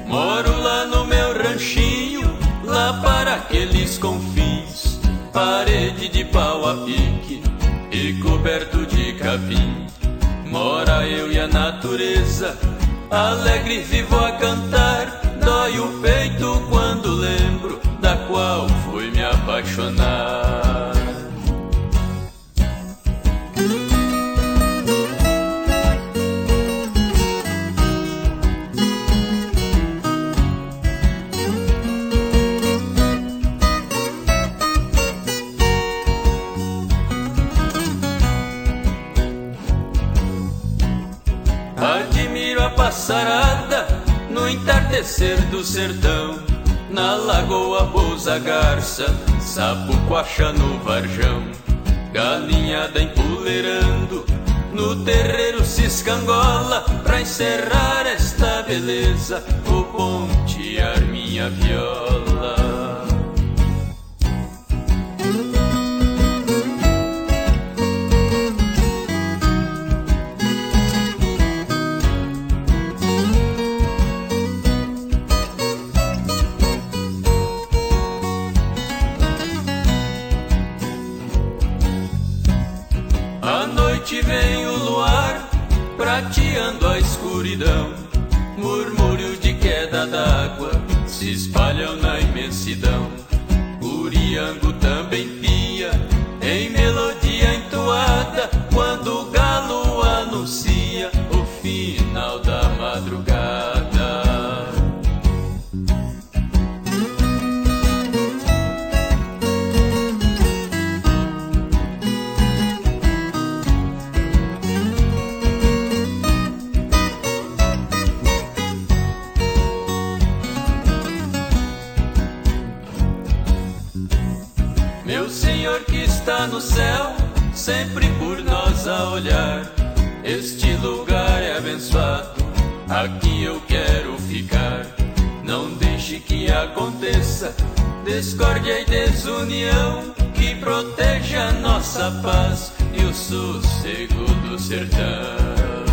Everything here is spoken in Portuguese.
Moro lá no meu ranchinho, lá para aqueles confins, parede de pau a pique e coberto de capim. Mora eu e a natureza, alegre vivo a cantar. Dói o peito quando lembro da qual fui me apaixonar. Admiro a passarada no entardecer do sertão, na lagoa pousa garça, sapo coacha no varjão, galinhada empoleirando, no terreiro se escangola. Pra encerrar esta beleza, vou pontear minha viola. À noite vem o luar, prateando a escuridão. Murmúrio de queda d'água se espalham na imensidão. Uriango também pia em melodia entoada, quando o galo anuncia o final da madrugada. Meu Senhor que está no céu, sempre por nós a olhar, este lugar é abençoado, aqui eu quero ficar. Não deixe que aconteça discórdia e desunião, que proteja a nossa paz e o sossego do sertão.